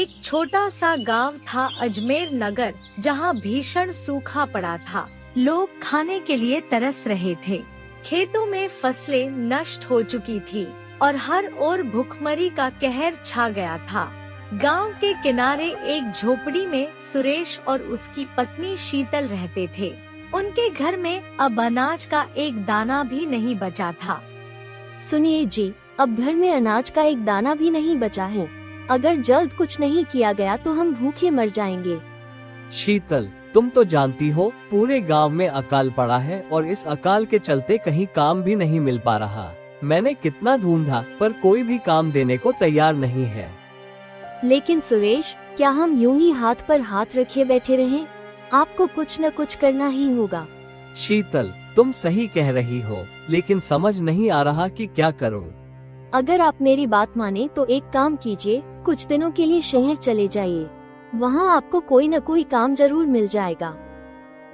एक छोटा सा गांव था अजमेर नगर, जहां भीषण सूखा पड़ा था। लोग खाने के लिए तरस रहे थे। खेतों में फसलें नष्ट हो चुकी थी और हर ओर भूखमरी का कहर छा गया था। गांव के किनारे एक झोपड़ी में सुरेश और उसकी पत्नी शीतल रहते थे। उनके घर में अब अनाज का एक दाना भी नहीं बचा था। सुनिए जी, अब घर में अनाज का एक दाना भी नहीं बचा है। अगर जल्द कुछ नहीं किया गया तो हम भूखे मर जाएंगे। शीतल, तुम तो जानती हो पूरे गांव में अकाल पड़ा है और इस अकाल के चलते कहीं काम भी नहीं मिल पा रहा। मैंने कितना ढूंढा पर कोई भी काम देने को तैयार नहीं है। लेकिन सुरेश, क्या हम यूं ही हाथ पर हाथ रखे बैठे रहें? आपको कुछ न कुछ करना ही होगा। शीतल, तुम सही कह रही हो, लेकिन समझ नहीं आ रहा कि क्या करूं। अगर आप मेरी बात माने तो एक काम कीजिए, कुछ दिनों के लिए शहर चले जाइए। वहाँ आपको कोई न कोई काम जरूर मिल जाएगा।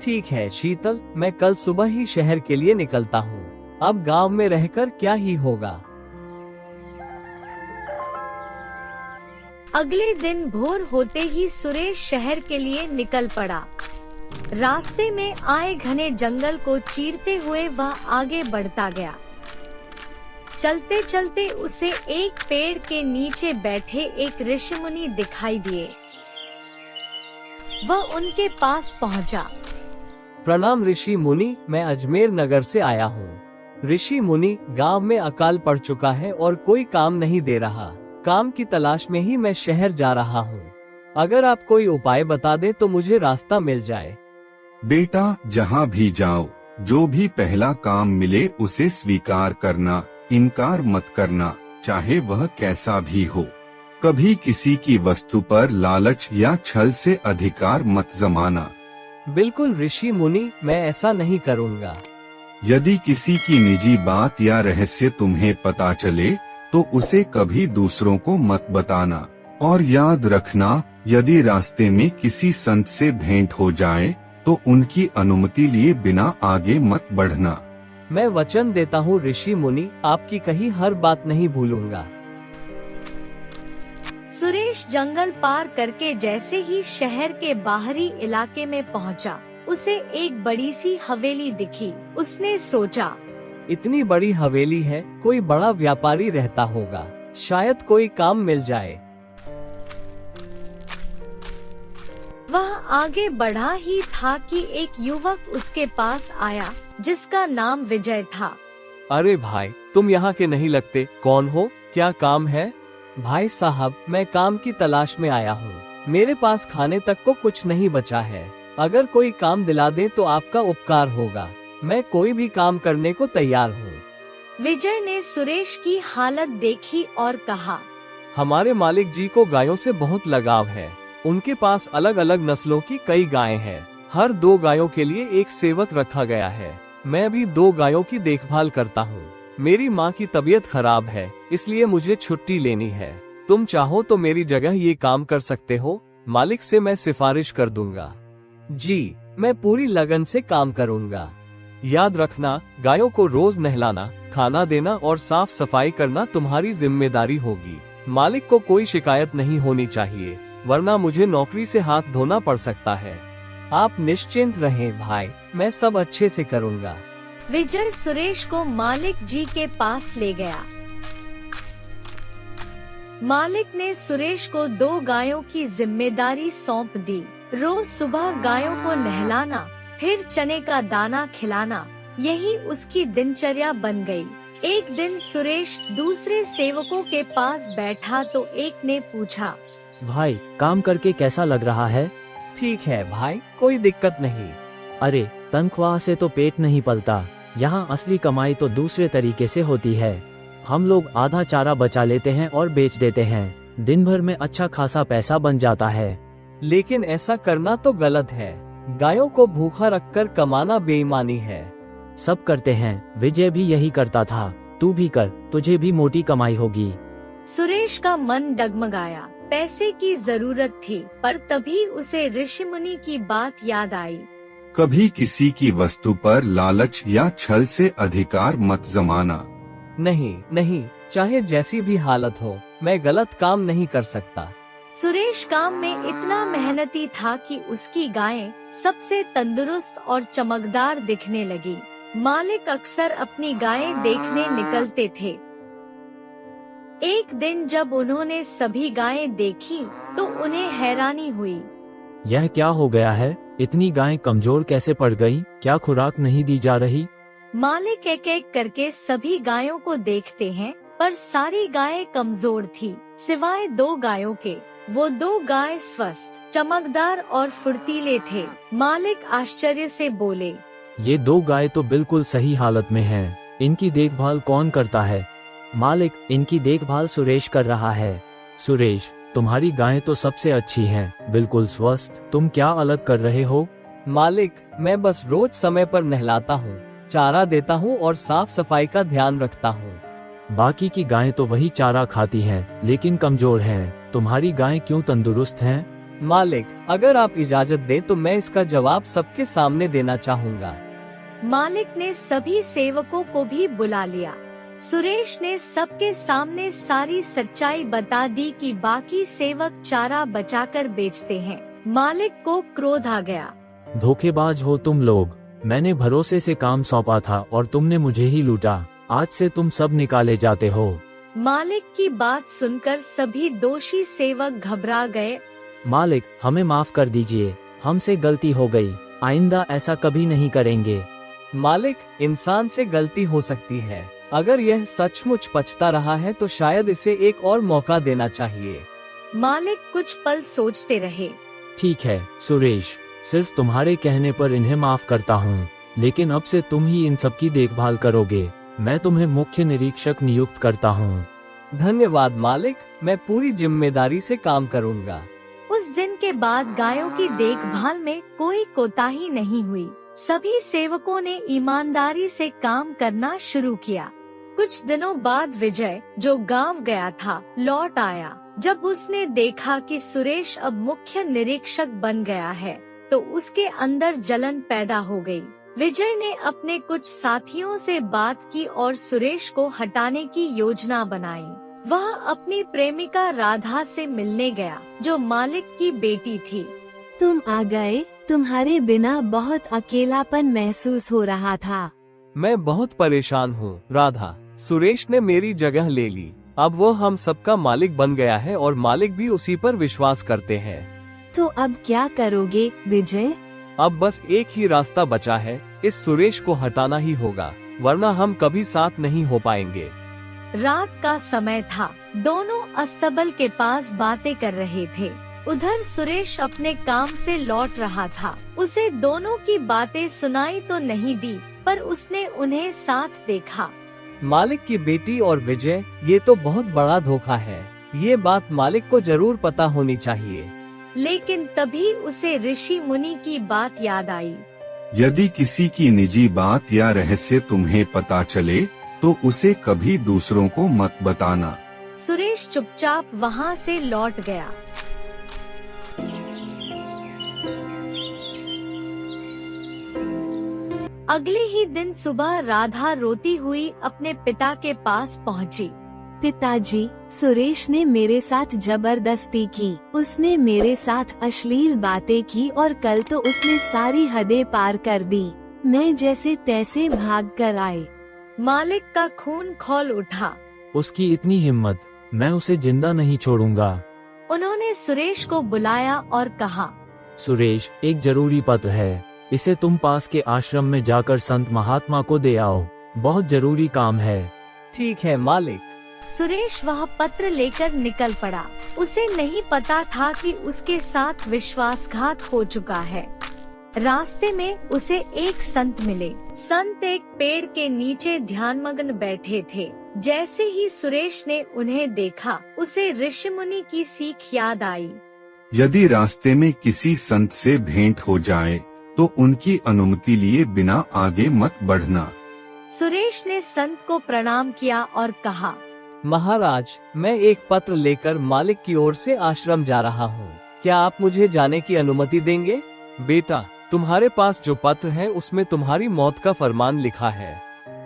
ठीक है शीतल, मैं कल सुबह ही शहर के लिए निकलता हूँ। अब गांव में रहकर क्या ही होगा। अगले दिन भोर होते ही सुरेश शहर के लिए निकल पड़ा। रास्ते में आए घने जंगल को चीरते हुए वह आगे बढ़ता गया। चलते चलते उसे एक पेड़ के नीचे बैठे एक ऋषि मुनि दिखाई दिए। वह उनके पास पहुंचा। प्रणाम ऋषि मुनि, मैं अजमेर नगर से आया हूँ। ऋषि मुनि, गांव में अकाल पड़ चुका है और कोई काम नहीं दे रहा। काम की तलाश में ही मैं शहर जा रहा हूँ। अगर आप कोई उपाय बता दे तो मुझे रास्ता मिल जाए। बेटा, जहाँ भी जाओ, जो भी पहला काम मिले उसे स्वीकार करना, इनकार मत करना, चाहे वह कैसा भी हो। कभी किसी की वस्तु पर लालच या छल से अधिकार मत जमाना। बिल्कुल ऋषि मुनि, मैं ऐसा नहीं करूँगा। यदि किसी की निजी बात या रहस्य तुम्हें पता चले तो उसे कभी दूसरों को मत बताना। और याद रखना, यदि रास्ते में किसी संत से भेंट हो जाए तो उनकी अनुमति लिए बिना आगे मत बढ़ना। मैं वचन देता हूँ ऋषि मुनि, आपकी कही हर बात नहीं भूलूंगा। सुरेश जंगल पार करके जैसे ही शहर के बाहरी इलाके में पहुंचा, उसे एक बड़ी सी हवेली दिखी। उसने सोचा, इतनी बड़ी हवेली है, कोई बड़ा व्यापारी रहता होगा, शायद कोई काम मिल जाए। वह आगे बढ़ा ही था कि एक युवक उसके पास आया जिसका नाम विजय था। अरे भाई, तुम यहाँ के नहीं लगते, कौन हो, क्या काम है? भाई साहब, मैं काम की तलाश में आया हूँ। मेरे पास खाने तक को कुछ नहीं बचा है। अगर कोई काम दिला दे तो आपका उपकार होगा। मैं कोई भी काम करने को तैयार हूँ। विजय ने सुरेश की हालत देखी और कहा, हमारे मालिक जी को गायों से बहुत लगाव है। उनके पास अलग अलग नस्लों की कई गायें हैं। हर 2 गायों के लिए एक सेवक रखा गया है। मैं भी 2 गायों की देखभाल करता हूँ। मेरी माँ की तबीयत खराब है, इसलिए मुझे छुट्टी लेनी है। तुम चाहो तो मेरी जगह ये काम कर सकते हो। मालिक से मैं सिफारिश कर दूंगा। जी, मैं पूरी लगन से काम करूंगा। याद रखना, गायों को रोज नहलाना, खाना देना और साफ सफाई करना तुम्हारी जिम्मेदारी होगी। मालिक को कोई शिकायत नहीं होनी चाहिए, वरना मुझे नौकरी से हाथ धोना पड़ सकता है। आप निश्चिंत रहें भाई, मैं सब अच्छे से करूंगा। विजय सुरेश को मालिक जी के पास ले गया। मालिक ने सुरेश को 2 गायों की जिम्मेदारी सौंप दी। रोज सुबह गायों को नहलाना, फिर चने का दाना खिलाना, यही उसकी दिनचर्या बन गई। एक दिन सुरेश दूसरे सेवकों के पास बैठा तो एक ने पूछा, भाई, काम करके कैसा लग रहा है? ठीक है भाई, कोई दिक्कत नहीं। अरे, तनख्वाह से तो पेट नहीं पलता। यहाँ असली कमाई तो दूसरे तरीके से होती है। हम लोग आधा चारा बचा लेते हैं और बेच देते हैं। दिन भर में अच्छा खासा पैसा बन जाता है। लेकिन ऐसा करना तो गलत है। गायों को भूखा रखकर कमाना बेईमानी है। सब करते हैं, विजय भी यही करता था। तू भी कर, तुझे भी मोटी कमाई होगी। सुरेश का मन डगमगाया। पैसे की जरूरत थी, पर तभी उसे ऋषि मुनि की बात याद आई। कभी किसी की वस्तु पर लालच या छल से अधिकार मत जमाना। नहीं, चाहे जैसी भी हालत हो, मैं गलत काम नहीं कर सकता। सुरेश काम में इतना मेहनती था कि उसकी गायें सबसे तंदुरुस्त और चमकदार दिखने लगी। मालिक अक्सर अपनी गायें देखने निकलते थे। एक दिन जब उन्होंने सभी गायें देखी तो उन्हें हैरानी हुई। यह क्या हो गया है? इतनी गायें कमजोर कैसे पड़ गईं? क्या खुराक नहीं दी जा रही? मालिक एक एक करके सभी गायों को देखते हैं, पर सारी गायें कमजोर थी, सिवाय 2 गायों के। वो 2 गाय स्वस्थ, चमकदार और फुर्तीले थे। मालिक आश्चर्य से बोले, ये 2 गाय तो बिल्कुल सही हालत में हैं। इनकी देखभाल कौन करता है? मालिक, इनकी देखभाल सुरेश कर रहा है। सुरेश, तुम्हारी गायें तो सबसे अच्छी हैं, बिल्कुल स्वस्थ। तुम क्या अलग कर रहे हो? मालिक, मैं बस रोज समय पर नहलाता हूँ, चारा देता हूँ और साफ सफाई का ध्यान रखता हूँ। बाकी की गायें तो वही चारा खाती हैं, लेकिन कमजोर हैं। तुम्हारी गायें क्यों तंदुरुस्त हैं? मालिक, अगर आप इजाजत दें तो मैं इसका जवाब सबके सामने देना चाहूँगा। मालिक ने सभी सेवकों को भी बुला लिया। सुरेश ने सबके सामने सारी सच्चाई बता दी कि बाकी सेवक चारा बचाकर बेचते हैं। मालिक को क्रोध आ गया। धोखेबाज हो तुम लोग। मैंने भरोसे से काम सौंपा था और तुमने मुझे ही लूटा। आज से तुम सब निकाले जाते हो। मालिक की बात सुनकर सभी दोषी सेवक घबरा गए। मालिक, हमें माफ कर दीजिए, हमसे गलती हो गई। आइंदा ऐसा कभी नहीं करेंगे। मालिक, इंसान से गलती हो सकती है। अगर यह सचमुच पछता रहा है तो शायद इसे एक और मौका देना चाहिए। मालिक कुछ पल सोचते रहे। ठीक है सुरेश, सिर्फ तुम्हारे कहने पर इन्हें माफ करता हूँ, लेकिन अब से तुम ही इन सब की देखभाल करोगे। मैं तुम्हें मुख्य निरीक्षक नियुक्त करता हूँ। धन्यवाद मालिक, मैं पूरी जिम्मेदारी से काम करूँगा। उस दिन के बाद गायों की देखभाल में कोई कोताही नहीं हुई। सभी सेवकों ने ईमानदारी से काम करना शुरू किया। कुछ दिनों बाद विजय, जो गांव गया था, लौट आया। जब उसने देखा कि सुरेश अब मुख्य निरीक्षक बन गया है, तो उसके अंदर जलन पैदा हो गई। विजय ने अपने कुछ साथियों से बात की और सुरेश को हटाने की योजना बनाई। वह अपनी प्रेमिका राधा से मिलने गया, जो मालिक की बेटी थी। तुम आ गए। तुम्हारे बिना बहुत अकेलापन महसूस हो रहा था। मैं बहुत परेशान हूँ राधा। सुरेश ने मेरी जगह ले ली। अब वो हम सबका मालिक बन गया है और मालिक भी उसी पर विश्वास करते हैं। तो अब क्या करोगे विजय? अब बस एक ही रास्ता बचा है, इस सुरेश को हटाना ही होगा, वरना हम कभी साथ नहीं हो पाएंगे। रात का समय था। दोनों अस्तबल के पास बातें कर रहे थे। उधर सुरेश अपने काम से लौट रहा था। उसे दोनों की बातें सुनाई तो नहीं दी, पर उसने उन्हें साथ देखा। मालिक की बेटी और विजय, ये तो बहुत बड़ा धोखा है। ये बात मालिक को जरूर पता होनी चाहिए। लेकिन तभी उसे ऋषि मुनि की बात याद आई। यदि किसी की निजी बात या रहस्य तुम्हें पता चले तो उसे कभी दूसरों को मत बताना। सुरेश चुपचाप वहाँ से लौट गया। अगले ही दिन सुबह राधा रोती हुई अपने पिता के पास पहुँची। पिताजी, सुरेश ने मेरे साथ जबरदस्ती की। उसने मेरे साथ अश्लील बातें की और कल तो उसने सारी हदें पार कर दी। मैं जैसे तैसे भाग कर आई। मालिक का खून खौल उठा। उसकी इतनी हिम्मत, मैं उसे जिंदा नहीं छोड़ूंगा। उन्होंने सुरेश को बुलाया और कहा, सुरेश, एक जरूरी पत्र है, इसे तुम पास के आश्रम में जाकर संत महात्मा को दे आओ। बहुत जरूरी काम है। ठीक है मालिक। सुरेश वह पत्र लेकर निकल पड़ा। उसे नहीं पता था कि उसके साथ विश्वासघात हो चुका है। रास्ते में उसे एक संत मिले। संत एक पेड़ के नीचे ध्यानमग्न बैठे थे। जैसे ही सुरेश ने उन्हें देखा, उसे ऋषि मुनि की सीख याद आई। यदि रास्ते में किसी संत से भेंट हो जाए तो उनकी अनुमति लिए बिना आगे मत बढ़ना। सुरेश ने संत को प्रणाम किया और कहा, महाराज, मैं एक पत्र लेकर मालिक की ओर से आश्रम जा रहा हूँ। क्या आप मुझे जाने की अनुमति देंगे? बेटा, तुम्हारे पास जो पत्र है उसमें तुम्हारी मौत का फरमान लिखा है।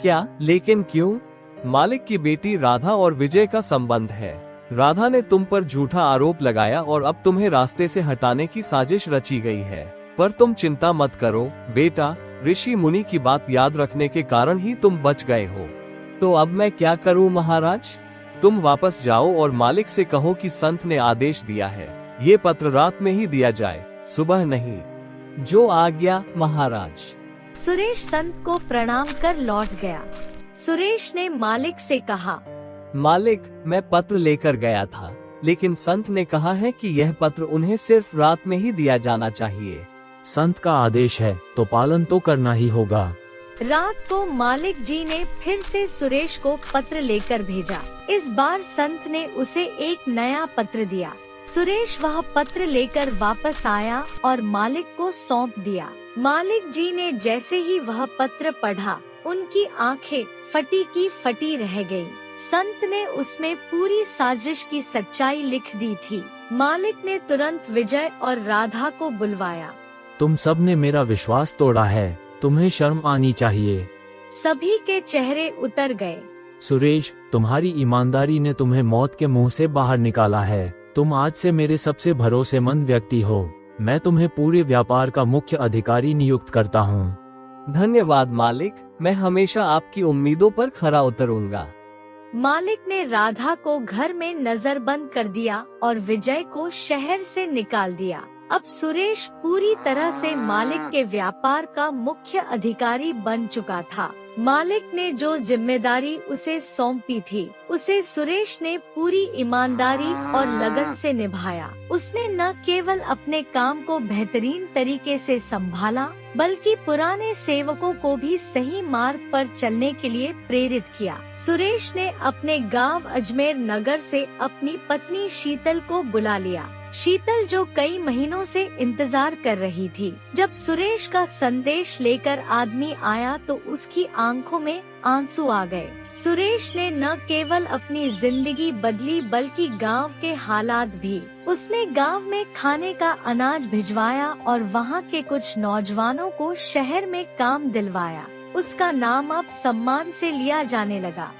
क्या? लेकिन क्यों? मालिक की बेटी राधा और विजय का संबंध है। राधा ने तुम पर झूठा आरोप लगाया और अब तुम्हें रास्ते से हटाने की साजिश रची गई है। पर तुम चिंता मत करो बेटा, ऋषि मुनि की बात याद रखने के कारण ही तुम बच गए हो। तो अब मैं क्या करूं महाराज? तुम वापस जाओ और मालिक से कहो कि संत ने आदेश दिया है, ये पत्र रात में ही दिया जाए, सुबह नहीं। जो आज्ञा महाराज। सुरेश संत को प्रणाम कर लौट गया। सुरेश ने मालिक से कहा, मालिक, मैं पत्र लेकर गया था, लेकिन संत ने कहा है कि यह पत्र उन्हें सिर्फ रात में ही दिया जाना चाहिए। संत का आदेश है तो पालन तो करना ही होगा। रात को मालिक जी ने फिर से सुरेश को पत्र लेकर भेजा। इस बार संत ने उसे एक नया पत्र दिया। सुरेश वह पत्र लेकर वापस आया और मालिक को सौंप दिया। मालिक जी ने जैसे ही वह पत्र पढ़ा, उनकी आंखें फटी की फटी रह गईं। संत ने उसमें पूरी साजिश की सच्चाई लिख दी थी। मालिक ने तुरंत विजय और राधा को बुलवाया। तुम सब ने मेरा विश्वास तोड़ा है, तुम्हें शर्म आनी चाहिए। सभी के चेहरे उतर गए। सुरेश, तुम्हारी ईमानदारी ने तुम्हें मौत के मुंह से बाहर निकाला है। तुम आज से मेरे सबसे भरोसेमंद व्यक्ति हो। मैं तुम्हें पूरे व्यापार का मुख्य अधिकारी नियुक्त करता हूँ। धन्यवाद मालिक, मैं हमेशा आपकी उम्मीदों पर खरा उतरूंगा। मालिक ने राधा को घर में नजरबंद कर दिया और विजय को शहर से निकाल दिया। अब सुरेश पूरी तरह से मालिक के व्यापार का मुख्य अधिकारी बन चुका था। मालिक ने जो जिम्मेदारी उसे सौंपी थी, उसे सुरेश ने पूरी ईमानदारी और लगन से निभाया। उसने न केवल अपने काम को बेहतरीन तरीके से संभाला, बल्कि पुराने सेवकों को भी सही मार्ग पर चलने के लिए प्रेरित किया। सुरेश ने अपने गांव अजमेर नगर से अपनी पत्नी शीतल को बुला लिया। शीतल जो कई महीनों से इंतजार कर रही थी। जब सुरेश का संदेश लेकर आदमी आया तो उसकी आंखों में आंसू आ गए। सुरेश ने न केवल अपनी जिंदगी बदली बल्कि गांव के हालात भी। उसने गांव में खाने का अनाज भिजवाया और वहां के कुछ नौजवानों को शहर में काम दिलवाया। उसका नाम अब सम्मान से लिया जाने लगा।